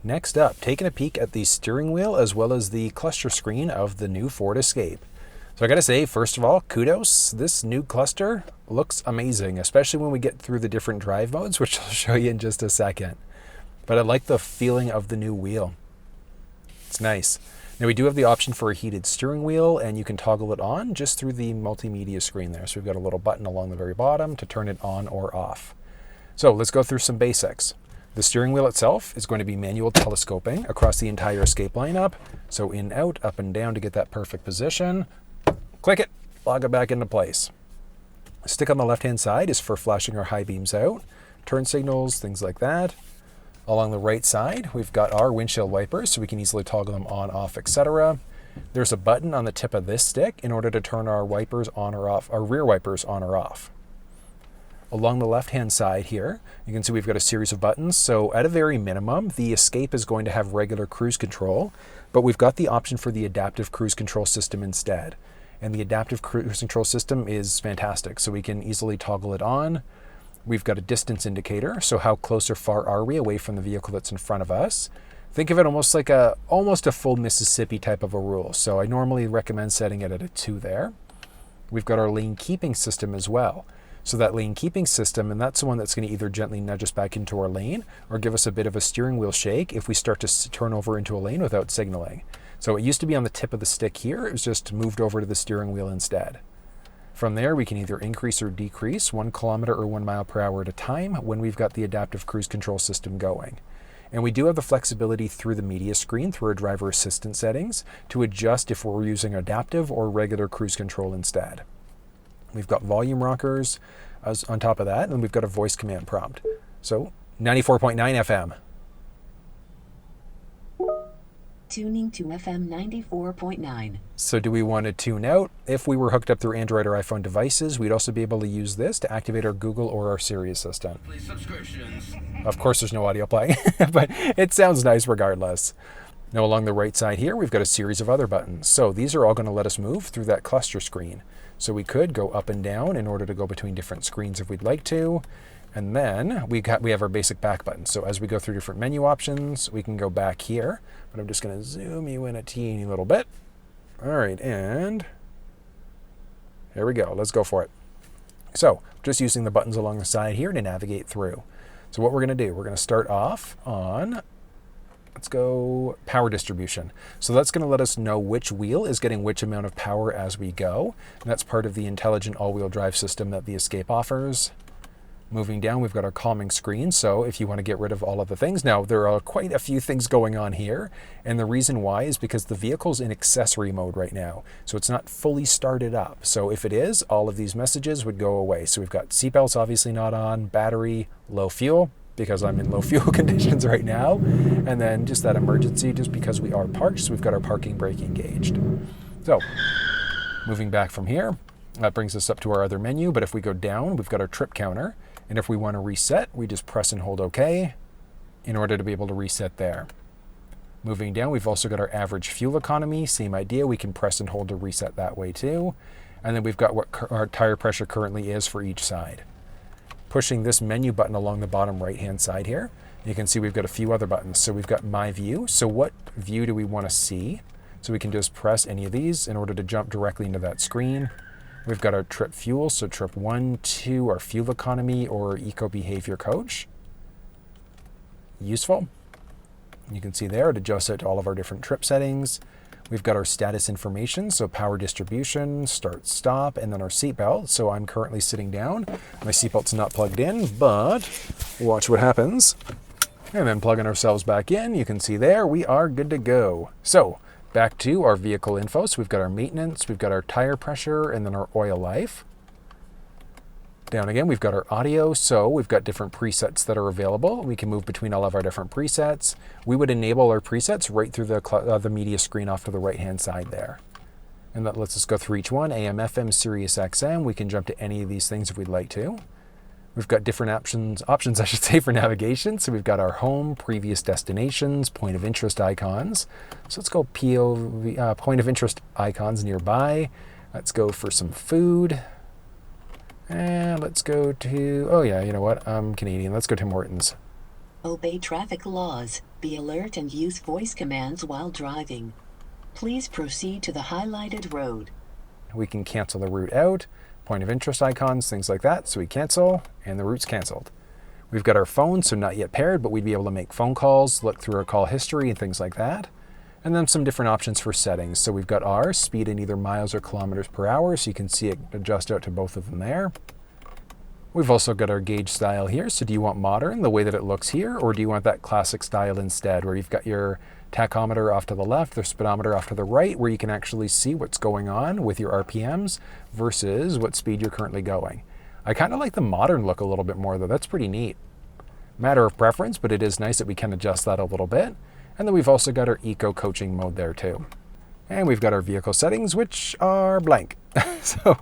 Next up, taking a peek at the steering wheel as well as the cluster screen of the new Ford Escape. So I gotta say, first of all, kudos. This new cluster looks amazing, especially when we get through the different drive modes, which I'll show you in just a second. But I like the feeling of the new wheel. It's nice. Now we do have the option for a heated steering wheel, and you can toggle it on just through the multimedia screen there. So we've got a little button along the very bottom to turn it on or off. So let's go through some basics. The steering wheel itself is going to be manual telescoping across the entire Escape lineup. So in, out, up and down to get that perfect position. Click it, log it back into place. The stick on the left-hand side is for flashing our high beams out, turn signals, things like that. Along the right side, we've got our windshield wipers, so we can easily toggle them on, off, etc. There's a button on the tip of this stick in order to turn our wipers on or off, our rear wipers on or off. Along the left-hand side here, you can see we've got a series of buttons. So at a very minimum, the Escape is going to have regular cruise control, but we've got the option for the adaptive cruise control system instead. And the adaptive cruise control system is fantastic, so we can easily toggle it on. We've got a distance indicator, so how close or far are we away from the vehicle that's in front of us. Think of it almost like almost a full Mississippi type of a rule. So I normally recommend setting it at a 2 there. We've got our lane keeping system as well. So that lane keeping system, and that's the one that's going to either gently nudge us back into our lane or give us a bit of a steering wheel shake if we start to turn over into a lane without signaling. So it used to be on the tip of the stick here. It was just moved over to the steering wheel instead. From there, we can either increase or decrease 1 kilometer or 1 mile per hour at a time when we've got the adaptive cruise control system going. And we do have the flexibility through the media screen, through our driver assistant settings, to adjust if we're using adaptive or regular cruise control instead. We've got volume rockers on top of that, and we've got a voice command prompt. So 94.9 FM. Tuning to FM 94.9. So do we want to tune out? If we were hooked up through Android or iPhone devices, we'd also be able to use this to activate our Google or our Siri assistant. Of course, there's no audio playing, but it sounds nice regardless. Now along the right side here, we've got a series of other buttons. So these are all going to let us move through that cluster screen. So we could go up and down in order to go between different screens if we'd like to. And then we have our basic back button. So as we go through different menu options, we can go back here. But I'm just going to zoom you in a teeny little bit. All right, and here we go. Let's go for it. So just using the buttons along the side here to navigate through. So what we're going to do, we're going to start off on, let's go power distribution. So that's going to let us know which wheel is getting which amount of power as we go. And that's part of the intelligent all-wheel drive system that the Escape offers. Moving down, we've got our calming screen. So if you want to get rid of all of the things, now there are quite a few things going on here. And the reason why is because the vehicle's in accessory mode right now. So it's not fully started up. So if it is, all of these messages would go away. So we've got seatbelts obviously not on, battery, low fuel, because I'm in low fuel conditions right now. And then just that emergency, just because we are parked, so we've got our parking brake engaged. So moving back from here, that brings us up to our other menu. But if we go down, we've got our trip counter. And if we want to reset, we just press and hold OK in order to be able to reset there. Moving down, we've also got our average fuel economy. Same idea, we can press and hold to reset that way too. And then we've got what our tire pressure currently is for each side. Pushing this menu button along the bottom right-hand side here, you can see we've got a few other buttons. So we've got My View. So what view do we want to see? So we can just press any of these in order to jump directly into that screen. We've got our trip fuel, so trip 1, 2, our fuel economy or eco behavior coach. Useful. You can see there, it adjusts it to all of our different trip settings. We've got our status information, so power distribution, start, stop, and then our seatbelt. So I'm currently sitting down. My seatbelt's not plugged in, but watch what happens. And then plugging ourselves back in, you can see there, we are good to go. So back to our vehicle info. So we've got our maintenance, we've got our tire pressure, and then our oil life. Down again, we've got our audio. So we've got different presets that are available. We can move between all of our different presets. We would enable our presets right through the media screen off to the right-hand side there. And that lets us go through each one. AM, FM, Sirius XM. We can jump to any of these things if we'd like to. We've got different options I should say, for navigation. So we've got our home, previous destinations, point of interest icons. So let's go POV, point of interest icons nearby. Let's go for some food. And let's go to, oh yeah, you know what? I'm Canadian. Let's go to Tim Hortons. Obey traffic laws, be alert and use voice commands while driving. Please proceed to the highlighted road. We can cancel the route out, point of interest icons, things like that. So we cancel, and the route's canceled. We've got our phone, so not yet paired, but we'd be able to make phone calls, look through our call history and things like that. And then some different options for settings. So we've got our speed in either miles or kilometers per hour, so you can see it adjust out to both of them there. We've also got our gauge style here. So do you want modern, the way that it looks here, or do you want that classic style instead, where you've got your tachometer off to the left, the speedometer off to the right, where you can actually see what's going on with your RPMs versus what speed you're currently going. I kind of like the modern look a little bit more though. That's pretty neat. Matter of preference, but it is nice that we can adjust that a little bit. And then we've also got our eco coaching mode there too. And we've got our vehicle settings, which are blank. So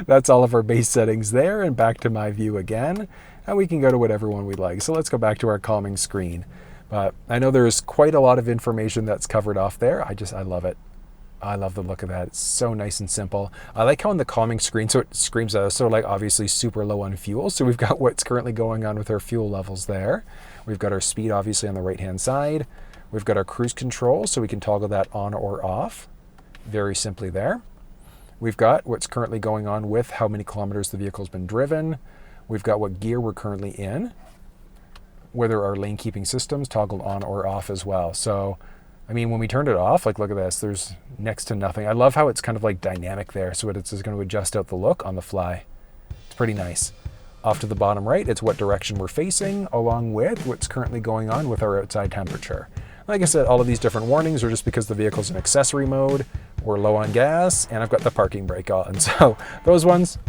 that's all of our base settings there, and back to my view again. And we can go to whatever one we like. So let's go back to our calming screen. But I know there's quite a lot of information that's covered off there. I love it. I love the look of that. It's so nice and simple. I like how on the calming screen, so it screams at us, so like obviously super low on fuel. So we've got what's currently going on with our fuel levels there. We've got our speed obviously on the right-hand side. We've got our cruise control, so we can toggle that on or off very simply there. We've got what's currently going on with how many kilometers the vehicle's been driven. We've got what gear we're currently in, whether our lane keeping system's toggled on or off as well. So I mean, when we turned it off, like look at this, there's next to nothing. I love how it's kind of like dynamic there, so it's just going to adjust out the look on the fly. It's pretty nice. Off to the bottom right, it's what direction we're facing, along with what's currently going on with our outside temperature. Like I said, all of these different warnings are just because the vehicle's in accessory mode, we're low on gas, and I've got the parking brake on. So those ones,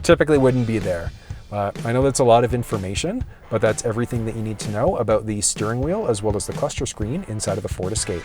typically wouldn't be there. I know that's a lot of information, but that's everything that you need to know about the steering wheel as well as the cluster screen inside of the Ford Escape.